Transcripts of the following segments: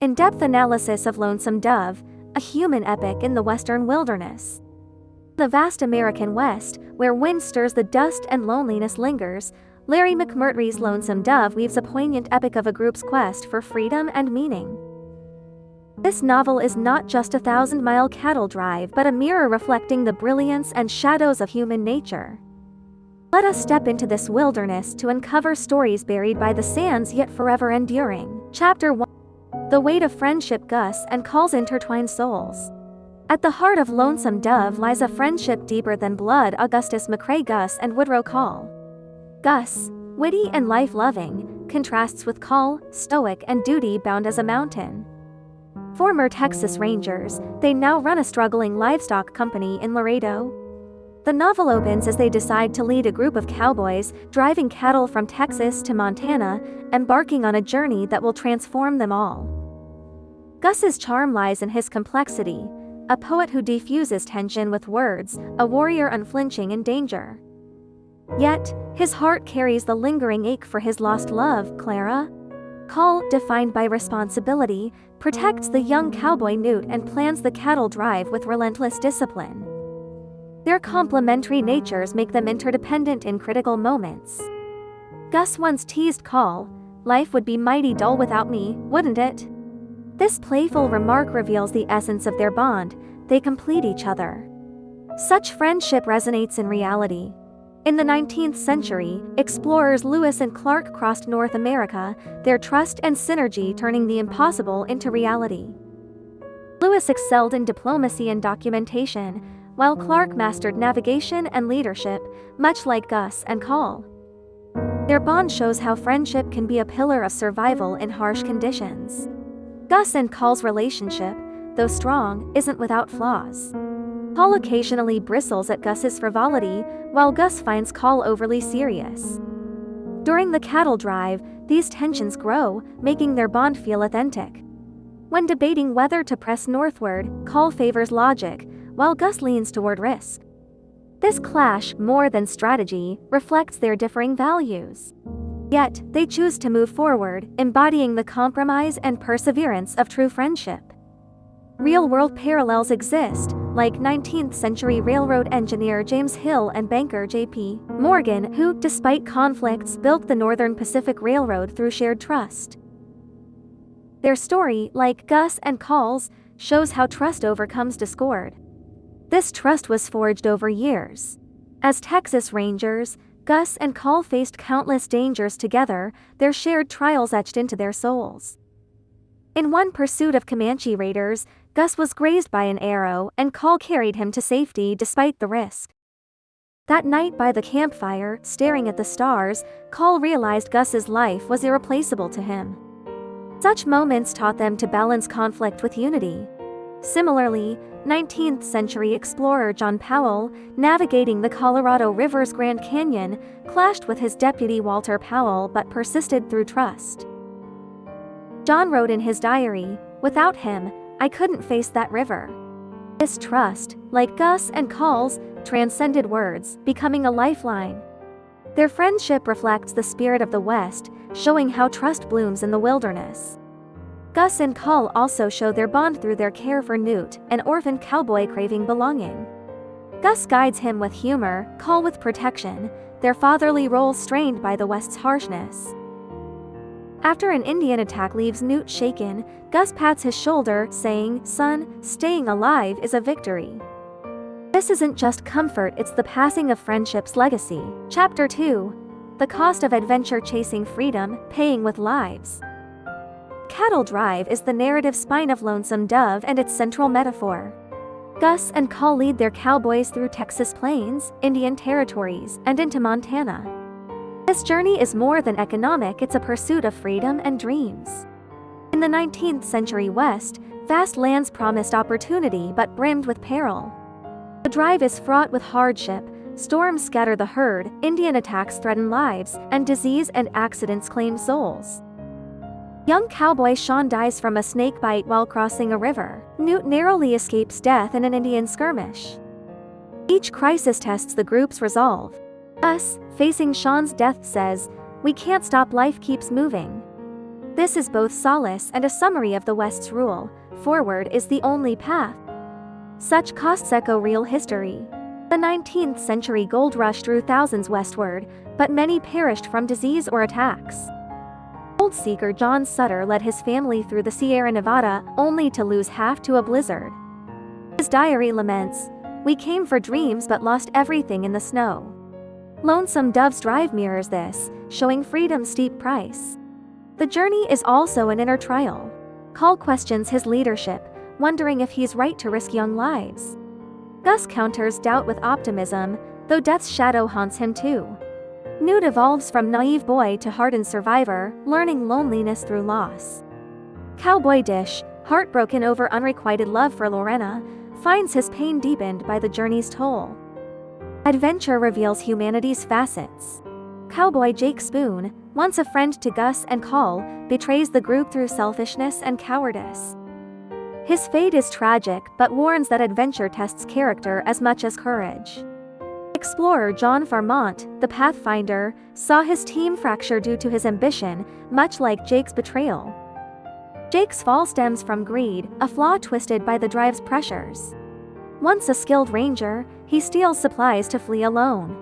In-depth analysis of Lonesome Dove, a human epic in the western wilderness. The vast American West, where wind stirs the dust and loneliness lingers, Larry McMurtry's Lonesome Dove weaves a poignant epic of a group's quest for freedom and meaning. This novel is not just a 1,000-mile cattle drive but a mirror reflecting the brilliance and shadows of human nature. Let us step into this wilderness to uncover stories buried by the sands yet forever enduring. Chapter 1. The Weight of Friendship. Gus and Call's Intertwined Souls. At the heart of Lonesome Dove lies a friendship deeper than blood. Augustus McCrae. Gus and Woodrow. Call. Gus, witty and life-loving, contrasts with Call, stoic and duty-bound as a mountain. Former Texas Rangers, they now run a struggling livestock company in Laredo. The novel opens as they decide to lead a group of cowboys, driving cattle from Texas to Montana, embarking on a journey that will transform them all. Gus's charm lies in his complexity, a poet who diffuses tension with words, a warrior unflinching in danger. Yet, his heart carries the lingering ache for his lost love, Clara. Call, defined by responsibility, protects the young cowboy Newt and plans the cattle drive with relentless discipline. Their complementary natures make them interdependent in critical moments. Gus once teased Call, "Life would be mighty dull without me, wouldn't it?" This playful remark reveals the essence of their bond. They complete each other. Such friendship resonates in reality. In the 19th century, explorers Lewis and Clark crossed North America, their trust and synergy turning the impossible into reality. Lewis excelled in diplomacy and documentation, while Clark mastered navigation and leadership, much like Gus and Call. Their bond shows how friendship can be a pillar of survival in harsh conditions. Gus and Call's relationship, though strong, isn't without flaws. Call occasionally bristles at Gus's frivolity, while Gus finds Call overly serious. During the cattle drive, these tensions grow, making their bond feel authentic. When debating whether to press northward, Call favors logic, while Gus leans toward risk. This clash, more than strategy, reflects their differing values. Yet, they choose to move forward, embodying the compromise and perseverance of true friendship. Real-world parallels exist, like 19th-century railroad engineer James Hill and banker J.P. Morgan, who, despite conflicts, built the Northern Pacific Railroad through shared trust. Their story, like Gus and Call's, shows how trust overcomes discord. This trust was forged over years. As Texas Rangers, Gus and Call faced countless dangers together, their shared trials etched into their souls. In one pursuit of Comanche raiders, Gus was grazed by an arrow, and Call carried him to safety despite the risk. That night by the campfire, staring at the stars, Call realized Gus's life was irreplaceable to him. Such moments taught them to balance conflict with unity. Similarly, 19th-century explorer John Powell, navigating the Colorado River's Grand Canyon, clashed with his deputy Walter Powell but persisted through trust. John wrote in his diary, "Without him, I couldn't face that river." This trust, like Gus and Call's, transcended words, becoming a lifeline. Their friendship reflects the spirit of the West, showing how trust blooms in the wilderness. Gus and Call also show their bond through their care for Newt, an orphan cowboy craving belonging. Gus guides him with humor, Call with protection, their fatherly roles strained by the West's harshness. After an Indian attack leaves Newt shaken, Gus pats his shoulder, saying, "Son, staying alive is a victory." This isn't just comfort, it's the passing of friendship's legacy. Chapter 2. The Cost of Adventure. Chasing Freedom, Paying with Lives. Cattle Drive is the narrative spine of Lonesome Dove and its central metaphor. Gus and Call lead their cowboys through Texas plains, Indian territories, and into Montana. This journey is more than economic, it's a pursuit of freedom and dreams. In the 19th century West, vast lands promised opportunity but brimmed with peril. The drive is fraught with hardship, storms scatter the herd, Indian attacks threaten lives, and disease and accidents claim souls. Young cowboy Sean dies from a snake bite while crossing a river. Newt narrowly escapes death in an Indian skirmish. Each crisis tests the group's resolve. Gus, facing Sean's death, says, "We can't stop, life keeps moving." This is both solace and a summary of the West's rule: forward is the only path. Such costs echo real history. The 19th century gold rush drew thousands westward, but many perished from disease or attacks. Gold seeker John Sutter led his family through the Sierra Nevada, only to lose half to a blizzard. His diary laments, "We came for dreams but lost everything in the snow." Lonesome Dove's drive mirrors this, showing freedom's steep price. The journey is also an inner trial. Call questions his leadership, wondering if he's right to risk young lives. Gus counters doubt with optimism, though death's shadow haunts him too. Newt evolves from naive boy to hardened survivor, learning loneliness through loss. Cowboy Dish, heartbroken over unrequited love for Lorena, finds his pain deepened by the journey's toll. Adventure reveals humanity's facets. Cowboy Jake Spoon, once a friend to Gus and Call, betrays the group through selfishness and cowardice. His fate is tragic but warns that adventure tests character as much as courage. Explorer John Farmont, the Pathfinder, saw his team fracture due to his ambition, much like Jake's betrayal. Jake's fall stems from greed, a flaw twisted by the drive's pressures. Once a skilled ranger, he steals supplies to flee alone.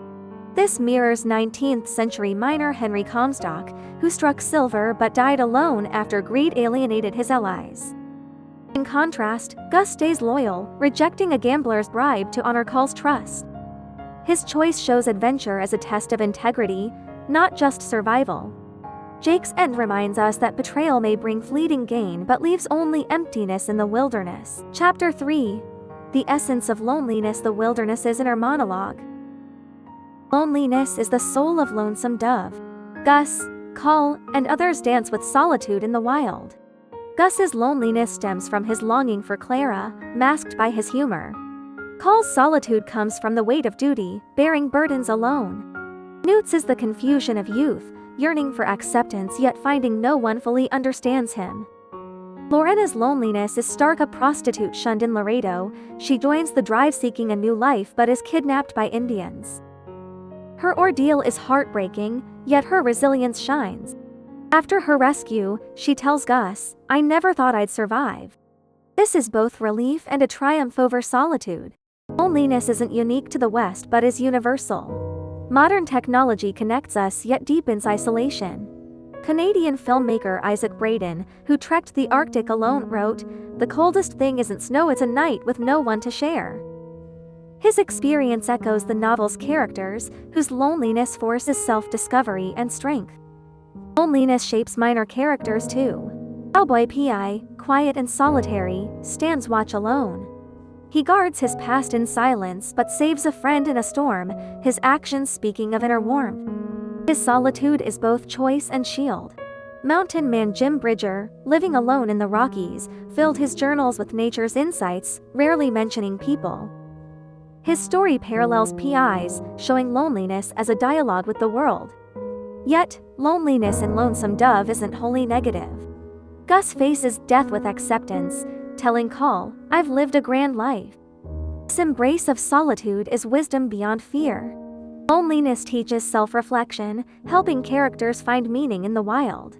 This mirrors 19th century miner Henry Comstock, who struck silver but died alone after greed alienated his allies. In contrast, Gus stays loyal, rejecting a gambler's bribe to honor Call's trust. His choice shows adventure as a test of integrity, not just survival. Jake's end reminds us that betrayal may bring fleeting gain but leaves only emptiness in the wilderness. Chapter 3. The essence of loneliness. The wilderness is inner monologue. Loneliness is the soul of Lonesome Dove. Gus, Call, and others dance with solitude in the wild. Gus's loneliness stems from his longing for Clara, masked by his humor. Call's solitude comes from the weight of duty, bearing burdens alone. Newt's is the confusion of youth, yearning for acceptance yet finding no one fully understands him. Lorena's loneliness is stark, a prostitute shunned in Laredo. She joins the drive seeking a new life but is kidnapped by Indians. Her ordeal is heartbreaking, yet her resilience shines. After her rescue, she tells Gus, "I never thought I'd survive." This is both relief and a triumph over solitude. Loneliness isn't unique to the West but is universal. Modern technology connects us yet deepens isolation. Canadian filmmaker Isaac Braden, who trekked the Arctic alone, wrote, "The coldest thing isn't snow, it's a night with no one to share." His experience echoes the novel's characters, whose loneliness forces self-discovery and strength. Loneliness shapes minor characters too. Cowboy P.I., quiet and solitary, stands watch alone. He guards his past in silence but saves a friend in a storm, his actions speaking of inner warmth. His solitude is both choice and shield. Mountain man Jim Bridger, living alone in the Rockies, filled his journals with nature's insights, rarely mentioning people. His story parallels P.I.'s, showing loneliness as a dialogue with the world. Yet, loneliness in Lonesome Dove isn't wholly negative. Gus faces death with acceptance, telling Call, "I've lived a grand life." This embrace of solitude is wisdom beyond fear. Loneliness teaches self-reflection, helping characters find meaning in the wild.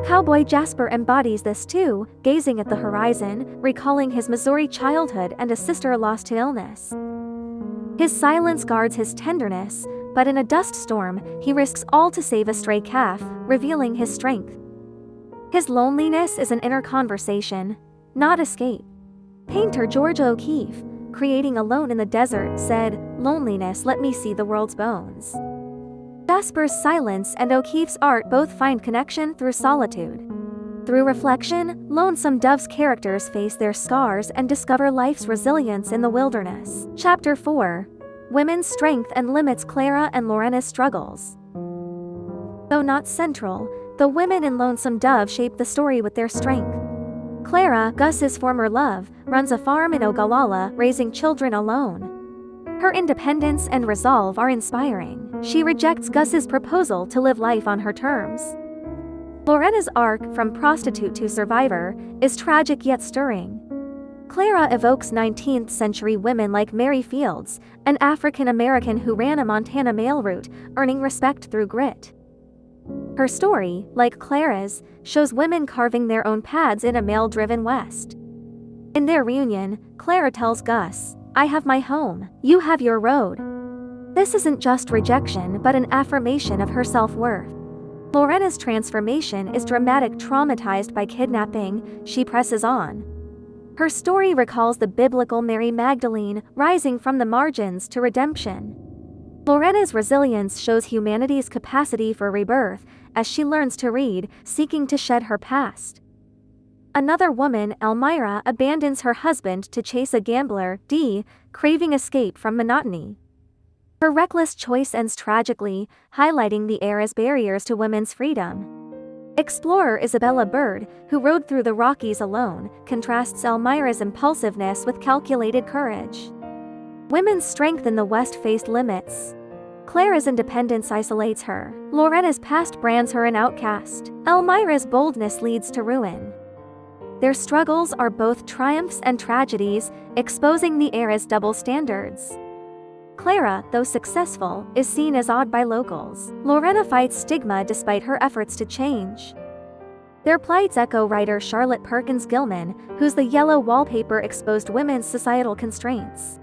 Cowboy Jasper embodies this too, gazing at the horizon, recalling his Missouri childhood and a sister lost to illness. His silence guards his tenderness, but in a dust storm, he risks all to save a stray calf, revealing his strength. His loneliness is an inner conversation, not escape. Painter George O'Keeffe, creating Alone in the Desert, said, "Loneliness let me see the world's bones." Jasper's silence and O'Keeffe's art both find connection through solitude. Through reflection, Lonesome Dove's characters face their scars and discover life's resilience in the wilderness. Chapter 4. Women's Strength and Limits. Clara and Lorena's struggles. Though not central, the women in Lonesome Dove shape the story with their strength. Clara, Gus's former love, runs a farm in Ogallala, raising children alone. Her independence and resolve are inspiring. She rejects Gus's proposal to live life on her terms. Lorena's arc, from prostitute to survivor, is tragic yet stirring. Clara evokes 19th century women like Mary Fields, an African American who ran a Montana mail route, earning respect through grit. Her story, like Clara's, shows women carving their own paths in a male-driven West. In their reunion, Clara tells Gus, "I have my home, you have your road." This isn't just rejection but an affirmation of her self-worth. Lorena's transformation is dramatic. Traumatized by kidnapping, she presses on. Her story recalls the biblical Mary Magdalene, rising from the margins to redemption. Lorena's resilience shows humanity's capacity for rebirth as she learns to read, seeking to shed her past. Another woman, Elmira, abandons her husband to chase a gambler, Dee, craving escape from monotony. Her reckless choice ends tragically, highlighting the era's barriers to women's freedom. Explorer Isabella Bird, who rode through the Rockies alone, contrasts Elmira's impulsiveness with calculated courage. Women's strength in the West faced limits. Clara's independence isolates her. Lorena's past brands her an outcast. Elmira's boldness leads to ruin. Their struggles are both triumphs and tragedies, exposing the era's double standards. Clara, though successful, is seen as odd by locals. Lorena fights stigma despite her efforts to change. Their plights echo writer Charlotte Perkins Gilman, whose The Yellow Wallpaper exposed women's societal constraints.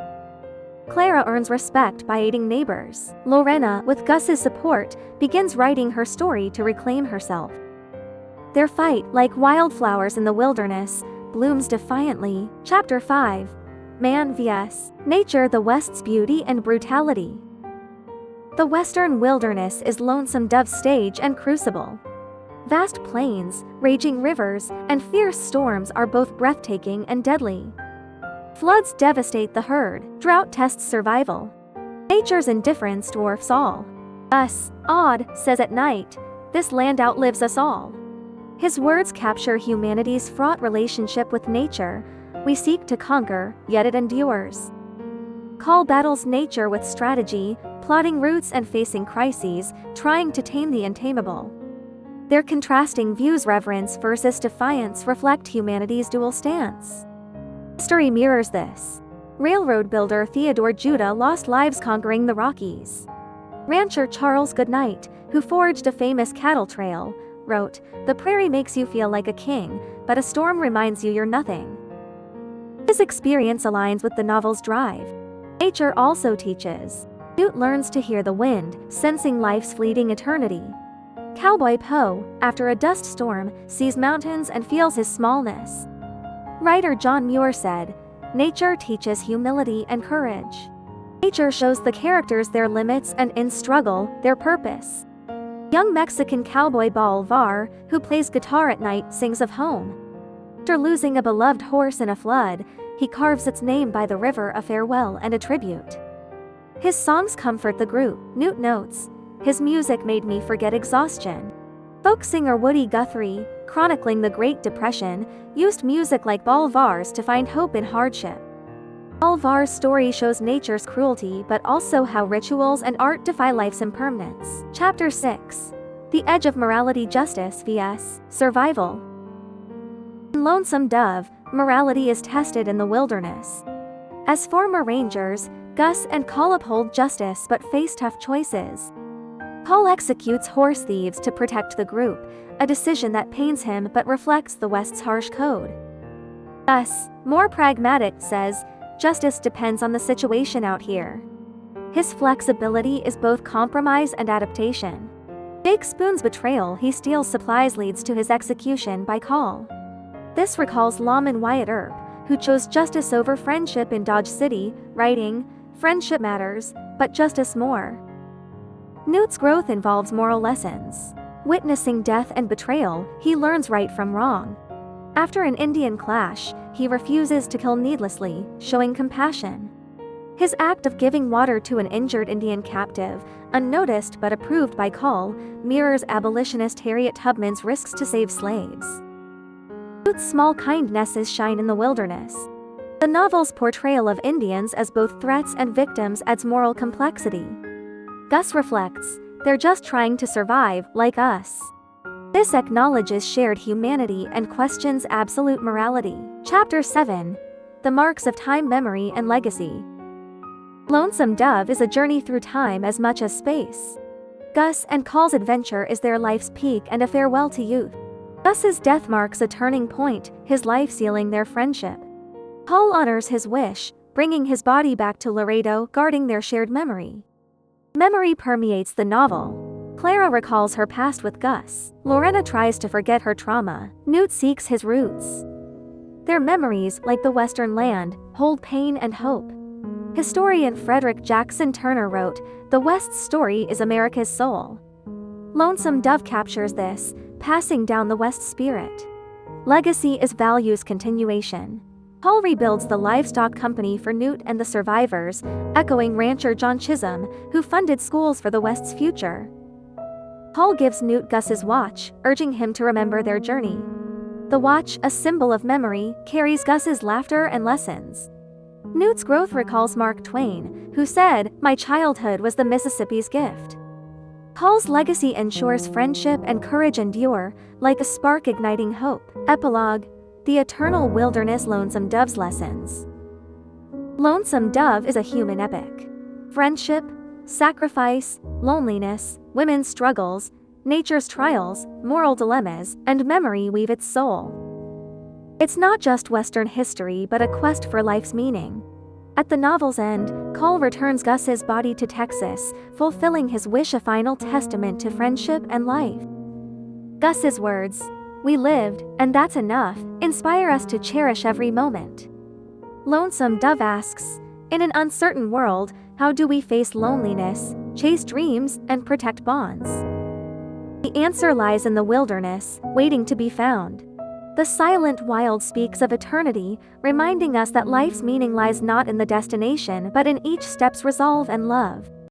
Clara earns respect by aiding neighbors. Lorena, with Gus's support, begins writing her story to reclaim herself. Their fight, like wildflowers in the wilderness, blooms defiantly. Chapter 5. Man vs. Nature: The West's Beauty and Brutality. The Western wilderness is Lonesome Dove's stage and crucible. Vast plains, raging rivers, and fierce storms are both breathtaking and deadly. Floods devastate the herd, drought tests survival. Nature's indifference dwarfs all. Gus, awed, says at night, "This land outlives us all." His words capture humanity's fraught relationship with nature. We seek to conquer, yet it endures. Call battles nature with strategy, plotting routes and facing crises, trying to tame the untamable. Their contrasting views, reverence versus defiance, reflect humanity's dual stance. History mirrors this. Railroad builder Theodore Judah lost lives conquering the Rockies. Rancher Charles Goodnight, who forged a famous cattle trail, wrote, "The prairie makes you feel like a king, but a storm reminds you you're nothing." His experience aligns with the novel's drive. Nature also teaches. Newt learns to hear the wind, sensing life's fleeting eternity. Cowboy Poe, after a dust storm, sees mountains and feels his smallness. Writer John Muir said, "Nature teaches humility and courage." Nature shows the characters their limits and, in struggle, their purpose. Young Mexican cowboy Bolivar, who plays guitar at night, sings of home. After losing a beloved horse in a flood, he carves its name by the river, a farewell and a tribute. His songs comfort the group. Newt notes, "His music made me forget exhaustion." Folk singer Woody Guthrie, chronicling the Great Depression, used music like Bolivar's to find hope in hardship. Bolivar's story shows nature's cruelty but also how rituals and art defy life's impermanence. Chapter 6. The Edge of Morality: Justice vs. Survival. In Lonesome Dove, morality is tested in the wilderness. As former rangers, Gus and Call uphold justice but face tough choices. Call executes horse thieves to protect the group, a decision that pains him but reflects the West's harsh code. Gus, more pragmatic, says, "Justice depends on the situation out here." His flexibility is both compromise and adaptation. Jake Spoon's betrayal, he steals supplies, leads to his execution by Call. This recalls lawman Wyatt Earp, who chose justice over friendship in Dodge City, writing, "Friendship matters, but justice more." Newt's growth involves moral lessons. Witnessing death and betrayal, he learns right from wrong. After an Indian clash, he refuses to kill needlessly, showing compassion. His act of giving water to an injured Indian captive, unnoticed but approved by Call, mirrors abolitionist Harriet Tubman's risks to save slaves. Newt's small kindnesses shine in the wilderness. The novel's portrayal of Indians as both threats and victims adds moral complexity. Gus reflects, "They're just trying to survive, like us." This acknowledges shared humanity and questions absolute morality. Chapter 7. The Marks of Time: Memory and Legacy. Lonesome Dove is a journey through time as much as space. Gus and Call's adventure is their life's peak and a farewell to youth. Gus's death marks a turning point, his life sealing their friendship. Call honors his wish, bringing his body back to Laredo, guarding their shared memory. Memory permeates the novel. Clara recalls her past with Gus. Lorena tries to forget her trauma. Newt seeks his roots. Their memories, like the Western land, hold pain and hope. Historian Frederick Jackson Turner wrote, "The West's story is America's soul." Lonesome Dove captures this, passing down the West spirit. Legacy is values continuation. Call rebuilds the livestock company for Newt and the survivors, echoing rancher John Chisholm, who funded schools for the West's future. Call gives Newt Gus's watch, urging him to remember their journey. The watch, a symbol of memory, carries Gus's laughter and lessons. Newt's growth recalls Mark Twain, who said, "My childhood was the Mississippi's gift." Call's legacy ensures friendship and courage endure, like a spark igniting hope. Epilogue: The Eternal Wilderness. Lonesome Dove's lessons. Lonesome Dove is a human epic. Friendship, sacrifice, loneliness, women's struggles, nature's trials, moral dilemmas, and memory weave its soul. It's not just Western history but a quest for life's meaning. At the novel's end, Call returns Gus's body to Texas, fulfilling his wish, a final testament to friendship and life. Gus's words, "We lived, and that's enough," inspire us to cherish every moment. Lonesome Dove asks, in an uncertain world, how do we face loneliness, chase dreams, and protect bonds? The answer lies in the wilderness, waiting to be found. The silent wild speaks of eternity, reminding us that life's meaning lies not in the destination but in each step's resolve and love.